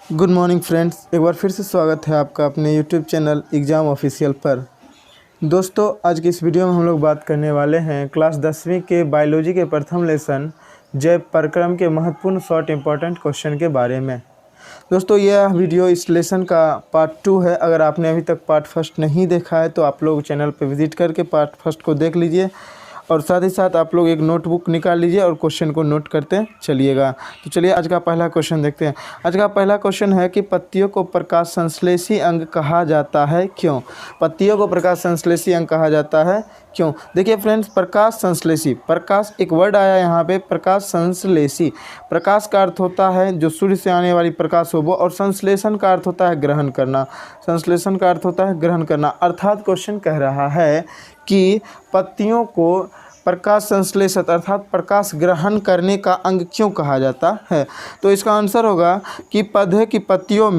Good morning friends, एक बार फिर से स्वागत है आपका अपने यूट्यूब चैनल एग्ज़ाम ऑफिशियल पर। दोस्तों, आज की इस वीडियो में हम लोग बात करने वाले हैं क्लास 10वीं के बायोलॉजी के प्रथम लेसन जैव प्रक्रम के महत्वपूर्ण शॉर्ट इंपॉर्टेंट क्वेश्चन के बारे में। दोस्तों, यह वीडियो इस लेसन का पार्ट 2 है। अगर आपने अभी तक पार्ट फर्स्ट नहीं देखा है तो आप लोग चैनल पर विजिट करके पार्ट फर्स्ट को देख लीजिए और साथ ही साथ आप लोग एक नोटबुक निकाल लीजिए और क्वेश्चन को नोट करते चलिएगा। तो चलिए आज का पहला क्वेश्चन देखते हैं। आज का पहला क्वेश्चन है कि पत्तियों को प्रकाश संश्लेषी अंग कहा जाता है क्यों? पत्तियों को प्रकाश संश्लेषी अंग कहा जाता है क्यों? देखिए फ्रेंड्स, प्रकाश संश्लेषी, प्रकाश एक वर्ड आया यहाँ पे, प्रकाश संश्लेषी। प्रकाश का अर्थ होता है जो सूर्य से आने वाली प्रकाश हो वो, और संश्लेषण का अर्थ होता है ग्रहण करना। संश्लेषण का अर्थ होता है ग्रहण करना। अर्थात क्वेश्चन कह रहा है कि पत्तियों को प्रकाश संश्लेषक अर्थात प्रकाश ग्रहण करने का अंग क्यों कहा जाता है? तो इसका आंसर होगा कि पौधे की पत्तियों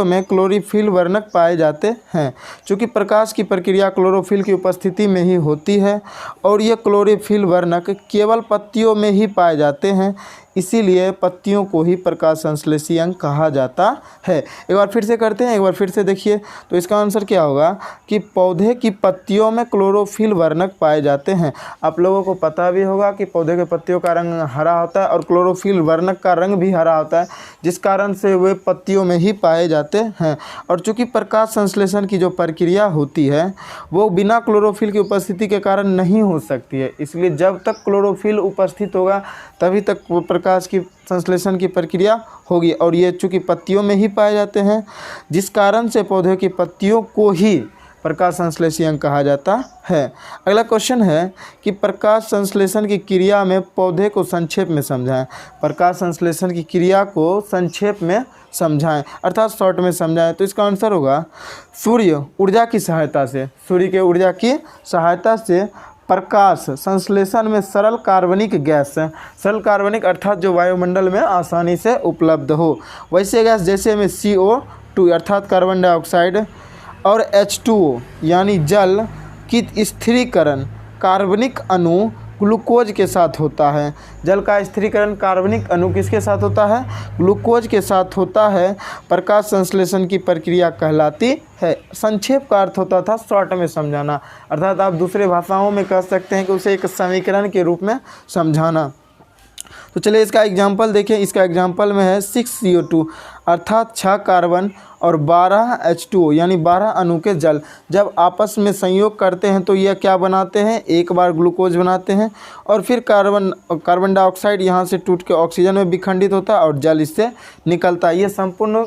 में क्लोरोफिल वर्णक पाए जाते हैं। चूँकि प्रकाश की प्रक्रिया क्लोरोफिल की उपस्थिति में ही होती है और ये क्लोरोफिल वर्णक केवल पत्तियों में ही पाए जाते हैं, इसीलिए पत्तियों को ही प्रकाश संश्लेषी अंग कहा जाता है। एक बार फिर से करते हैं, एक बार फिर से देखिए। तो इसका आंसर क्या होगा कि पौधे की पत्तियों में क्लोरोफिल वर्णक पाए जाते हैं। आप लोगों को पता भी होगा कि पौधे के पत्तियों का रंग हरा होता है और क्लोरोफिल वर्णक का रंग भी हरा होता है, जिस कारण से वे पत्तियों में ही पाए जाते हैं। और चूँकि प्रकाश संश्लेषण की जो प्रक्रिया होती है वो बिना क्लोरोफिल की उपस्थिति के कारण नहीं हो सकती है, इसलिए जब तक क्लोरोफिल उपस्थित होगा तभी तक वो प्रकाश की संश्लेषण की प्रक्रिया होगी। और ये चूँकि पत्तियों में ही पाए जाते हैं, जिस कारण से पौधे की पत्तियों को ही प्रकाश संश्लेषी अंग कहा जाता है। अगला क्वेश्चन है कि प्रकाश संश्लेषण की क्रिया में पौधे को संक्षेप में समझाएं। प्रकाश संश्लेषण की क्रिया को संक्षेप में समझाएं अर्थात शॉर्ट में समझाएं। तो इसका आंसर होगा सूर्य ऊर्जा की सहायता से, सूर्य के ऊर्जा की सहायता से प्रकाश संश्लेषण में सरल कार्बनिक गैस, सरल कार्बनिक अर्थात जो वायुमंडल में आसानी से उपलब्ध हो, वैसे गैस जैसे में CO2 अर्थात कार्बन डाइऑक्साइड और H2O यानी जल की स्थिरीकरण कार्बनिक अणु ग्लूकोज के साथ होता है। जल का स्थिरीकरण कार्बनिक अणु किसके साथ होता है? ग्लूकोज के साथ होता है। प्रकाश संश्लेषण की प्रक्रिया कहलाती है। संक्षेप का अर्थ होता था शॉर्ट में समझाना, अर्थात आप दूसरे भाषाओं में कह सकते हैं कि उसे एक समीकरण के रूप में समझाना। तो चलिए इसका एग्जाम्पल देखें। इसका एग्जाम्पल में है 6CO2 अर्थात 6 कार्बन और 12 H2O यानी 12 अणु के जल जब आपस में संयोग करते हैं तो यह क्या बनाते हैं? एक बार ग्लूकोज बनाते हैं और फिर कार्बन डाइऑक्साइड यहाँ से टूट के ऑक्सीजन में विखंडित होता है और जल इससे निकलता है। यह संपूर्ण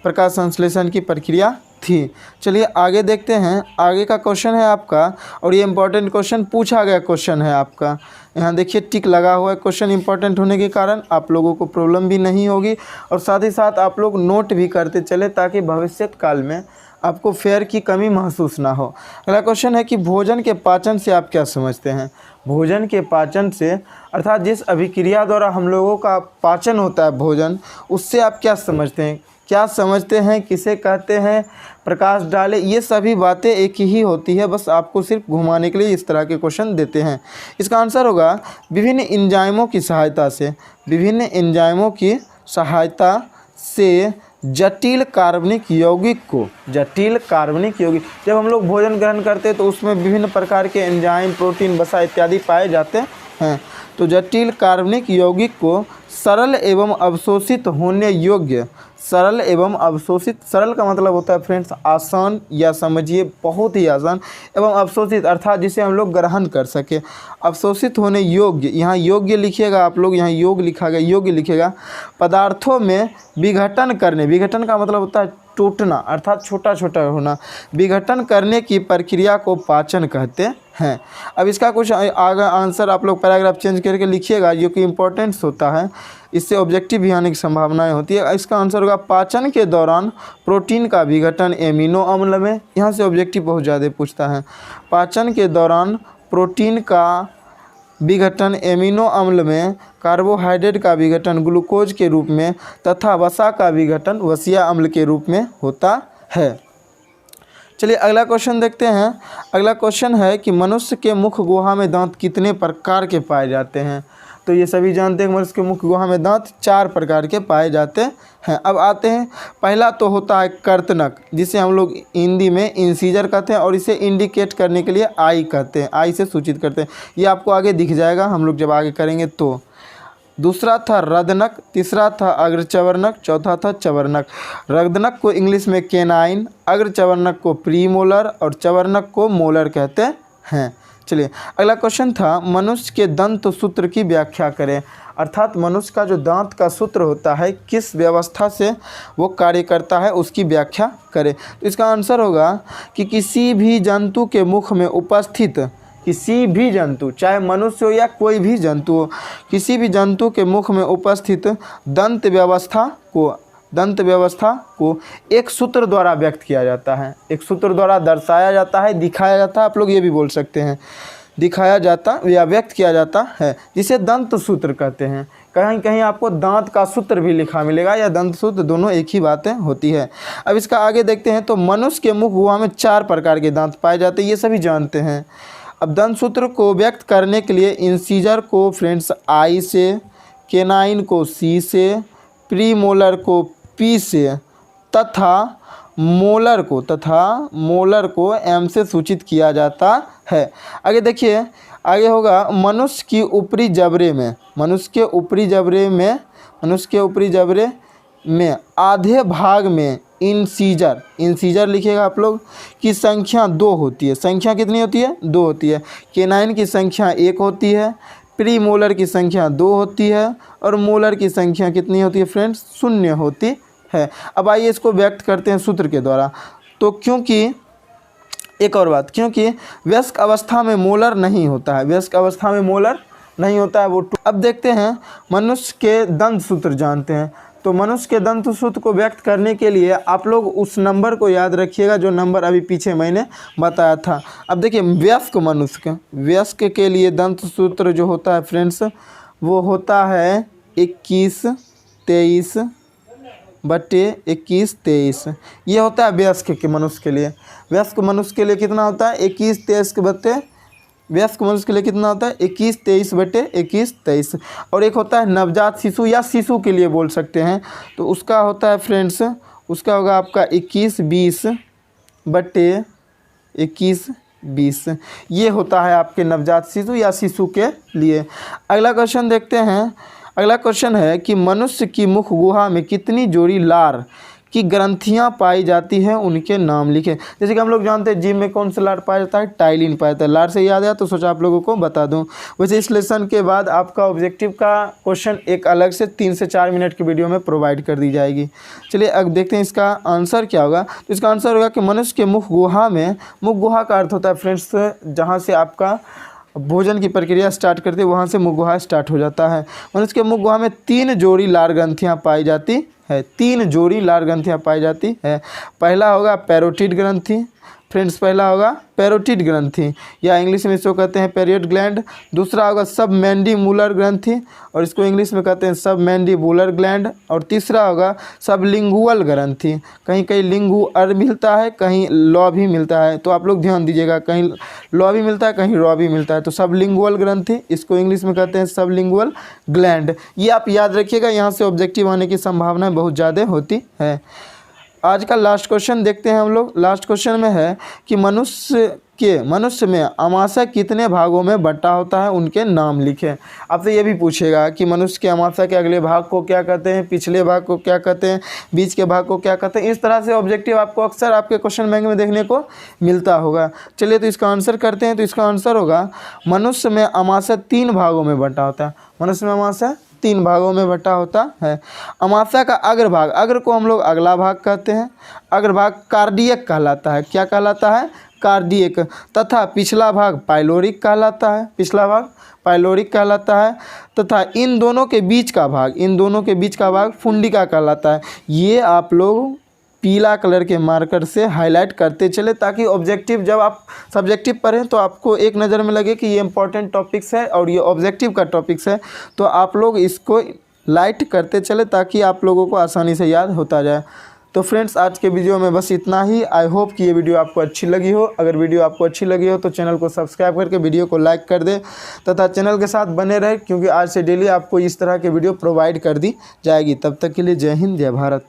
प्रकाश संश्लेषण की प्रक्रिया थी। चलिए आगे देखते हैं। आगे का क्वेश्चन है आपका, और ये इंपॉर्टेंट क्वेश्चन पूछा गया क्वेश्चन है आपका। यहाँ देखिए टिक लगा हुआ है। क्वेश्चन इंपॉर्टेंट होने के कारण आप लोगों को प्रॉब्लम भी नहीं होगी और साथ ही साथ आप लोग नोट भी करते चले ताकि भविष्य काल में आपको फेयर की कमी महसूस ना हो। अगला क्वेश्चन है कि भोजन के पाचन से आप क्या समझते हैं? भोजन के पाचन से अर्थात जिस अभिक्रिया द्वारा हम लोगों का पाचन होता है भोजन, उससे आप क्या समझते हैं? क्या समझते हैं, किसे कहते हैं, प्रकाश डाले, ये सभी बातें एक ही होती है, बस आपको सिर्फ घुमाने के लिए इस तरह के क्वेश्चन देते हैं। इसका आंसर होगा विभिन्न एंजाइमों की सहायता से, विभिन्न एंजाइमों की सहायता से जटिल कार्बनिक यौगिक को, जटिल कार्बनिक यौगिक जब हम लोग भोजन ग्रहण करते हैं तो उसमें विभिन्न प्रकार के एंजाइम, प्रोटीन, वसा इत्यादि पाए जाते हैं। तो जटिल कार्बनिक यौगिक को सरल एवं अवशोषित होने योग्य, सरल एवं अवशोषित, सरल का मतलब होता है फ्रेंड्स आसान या समझिए बहुत ही आसान, एवं अवशोषित अर्थात जिसे हम लोग ग्रहण कर सके। अवशोषित होने योग्य, यहाँ योग्य लिखिएगा आप लोग, यहाँ योग लिखा गया, योग्य लिखिएगा। पदार्थों में विघटन करने, विघटन का मतलब होता है टूटना अर्थात छोटा छोटा होना, विघटन करने की प्रक्रिया को पाचन कहते हैं। अब इसका कुछ आगे आंसर आप लोग पैराग्राफ चेंज करके लिखिएगा, जो कि इम्पोर्टेंस होता है, इससे ऑब्जेक्टिव भी आने की संभावनाएं होती है। इसका आंसर होगा पाचन के दौरान प्रोटीन का विघटन एमिनो अम्ल में, यहाँ से ऑब्जेक्टिव बहुत ज़्यादा पूछता है। पाचन के दौरान प्रोटीन का विघटन एमिनो अम्ल में, कार्बोहाइड्रेट का विघटन ग्लूकोज के रूप में तथा वसा का विघटन वसीय अम्ल के रूप में होता है। चलिए अगला क्वेश्चन देखते हैं। अगला क्वेश्चन है कि मनुष्य के मुख गुहा में दांत कितने प्रकार के पाए जाते हैं? तो ये सभी जानते हैं मनुष्य के मुख गुहा में दांत 4 प्रकार के पाए जाते हैं। अब आते हैं, पहला तो होता है कर्तनक, जिसे हम लोग हिंदी में इंसीजर कहते हैं और इसे इंडिकेट करने के लिए आई कहते हैं, आई से सूचित करते हैं। ये आपको आगे दिख जाएगा हम लोग जब आगे करेंगे तो। दूसरा था रदनक, तीसरा था अग्रचवर्णक, चौथा था चवर्णक। रदनक को इंग्लिश में केनाइन, अग्रचवर्णक को प्रीमोलर और चवर्णक को मोलर कहते हैं। चलिए अगला क्वेश्चन था, मनुष्य के दंत सूत्र की व्याख्या करें। अर्थात मनुष्य का जो दांत का सूत्र होता है किस व्यवस्था से वो कार्य करता है उसकी व्याख्या करें। तो इसका आंसर होगा कि किसी भी जंतु के मुख में उपस्थित, किसी भी जंतु, चाहे मनुष्य हो या कोई भी जंतु हो, किसी भी जंतु के मुख में उपस्थित दंत व्यवस्था को एक सूत्र द्वारा व्यक्त किया जाता है, एक सूत्र द्वारा दर्शाया जाता है, दिखाया जाता है, आप लोग ये भी बोल सकते हैं, दिखाया जाता या व्यक्त किया जाता है, जिसे दंत सूत्र कहते हैं। कहीं कहीं आपको दांत का सूत्र भी लिखा मिलेगा या दंत सूत्र, दोनों एक ही बातें होती है। अब इसका आगे देखते हैं, तो मनुष्य के मुख गुहा में 4 प्रकार के दांत पाए जाते हैं, ये सभी जानते हैं। अब दंत सूत्र को व्यक्त करने के लिए इंसीजर को फ्रेंड्स आई से, केनाइन को सी से, प्रीमोलर को पी से तथा मोलर को एम से सूचित किया जाता है। आगे देखिए, आगे होगा मनुष्य के ऊपरी जबड़े में आधे भाग में इंसीजर लिखिएगा आप लोग, की संख्या 2 होती है। संख्या कितनी होती है? 2 होती है। केनाइन की संख्या 1 होती है, प्रीमोलर की संख्या 2 होती है और मोलर की संख्या कितनी होती है फ्रेंड्स? 0 होती है। अब आइए इसको व्यक्त करते हैं सूत्र के द्वारा। तो क्योंकि एक और बात, क्योंकि वयस्क अवस्था में मोलर नहीं होता है, वो। अब देखते हैं मनुष्य के दंत सूत्र जानते हैं। तो मनुष्य के दंत सूत्र को व्यक्त करने के लिए आप लोग उस नंबर को याद रखिएगा जो नंबर अभी पीछे मैंने बताया था। अब देखिए, वयस्क के लिए दंत सूत्र जो होता है फ्रेंड्स, वो होता है 21-23/21-23। ये होता है वयस्क के मनुष्य के लिए। वयस्क मनुष्य के लिए कितना होता है? 21-23/21-23। और एक होता है नवजात शिशु या शिशु के लिए बोल सकते हैं, तो उसका होता है फ्रेंड्स, उसका होगा आपका 21-20/21-20। ये होता है आपके नवजात शिशु या शिशु के लिए। अगला क्वेश्चन देखते हैं। अगला क्वेश्चन है कि मनुष्य की मुख गुहा में कितनी जोड़ी लार की ग्रंथियां पाई जाती हैं, उनके नाम लिखें। जैसे कि हम लोग जानते हैं जिम में कौन सा लार पाया जाता है? टाइलिन पाया जाता है। लार से याद आया तो सोचा आप लोगों को बता दूं। वैसे इस लेसन के बाद आपका ऑब्जेक्टिव का क्वेश्चन एक अलग से 3 से 4 मिनट की वीडियो में प्रोवाइड कर दी जाएगी। चलिए अब देखते हैं इसका आंसर क्या होगा। तो इसका आंसर होगा कि मनुष्य के मुख गुहा का अर्थ होता है फ्रेंड्स जहाँ से आपका भोजन की प्रक्रिया स्टार्ट करते हैं, वहाँ से मुख गुहा स्टार्ट हो जाता है। मनुष्य के मुख गुहा में 3 जोड़ी लार ग्रंथियाँ पाई जाती है। 3 जोड़ी लार ग्रंथियाँ पाई जाती है। पहला होगा पैरोटिड ग्रंथि फ्रेंड्स, पहला होगा पैरोटिड ग्रंथि या इंग्लिश में इसको कहते हैं पेरियड ग्लैंड। दूसरा होगा सबमैंडिबुलर ग्रंथि और इसको इंग्लिश में कहते हैं सबमैंडिबुलर ग्लैंड। और तीसरा होगा सबलिंगुअल ग्रंथि। कहीं कहीं लिंगुअर मिलता है, कहीं लॉ भी मिलता है, तो आप लोग ध्यान दीजिएगा, कहीं लॉ भी मिलता है, कहीं रॉ भी मिलता है। तो सबलिंगुअल ग्रंथि, इसको इंग्लिश में कहते हैं सबलिंगुअल ग्लैंड। ये आप याद रखिएगा, यहाँ से ऑब्जेक्टिव आने की संभावना बहुत ज़्यादा होती है। आज का लास्ट क्वेश्चन देखते हैं हम लोग। लास्ट क्वेश्चन में है कि मनुष्य में अमाशय कितने भागों में बंटा होता है, उनके नाम लिखें। आपसे ये भी पूछेगा कि मनुष्य के अमाशय के अगले भाग को क्या कहते हैं, पिछले भाग को क्या कहते हैं, बीच के भाग को क्या कहते हैं। इस तरह से ऑब्जेक्टिव आपको अक्सर आपके क्वेश्चन बैंक में देखने को मिलता होगा। चलिए तो इसका आंसर करते हैं। तो इसका आंसर होगा मनुष्य में अमाशय 3 भागों में बंटा होता है। मनुष्य में अमाशय 3 भागों में बंटा होता है। अमाशय का अग्रभाग, अग्र को हम लोग अगला भाग कहते हैं, अग्रभाग कार्डियक कहलाता है। क्या कहलाता है? कार्डियक। तथा पिछला भाग पाइलोरिक कहलाता है, पिछला भाग पाइलोरिक कहलाता है। तथा इन दोनों के बीच का भाग फुंडिका कहलाता है। ये आप लोग पीला कलर के मार्कर से हाईलाइट करते चले, ताकि ऑब्जेक्टिव जब आप सब्जेक्टिव पढ़ें तो आपको एक नज़र में लगे कि ये इंपॉर्टेंट टॉपिक्स है और ये ऑब्जेक्टिव का टॉपिक्स है। तो आप लोग इसको लाइट करते चले ताकि आप लोगों को आसानी से याद होता जाए। तो फ्रेंड्स आज के वीडियो में बस इतना ही। आई होप कि ये वीडियो आपको अच्छी लगी हो। अगर वीडियो आपको अच्छी लगी हो तो चैनल को सब्सक्राइब करके वीडियो को लाइक कर दे तथा चैनल के साथ बने रहे, क्योंकि आज से डेली आपको इस तरह के वीडियो प्रोवाइड कर दी जाएगी। तब तक के लिए जय हिंद, जय भारत।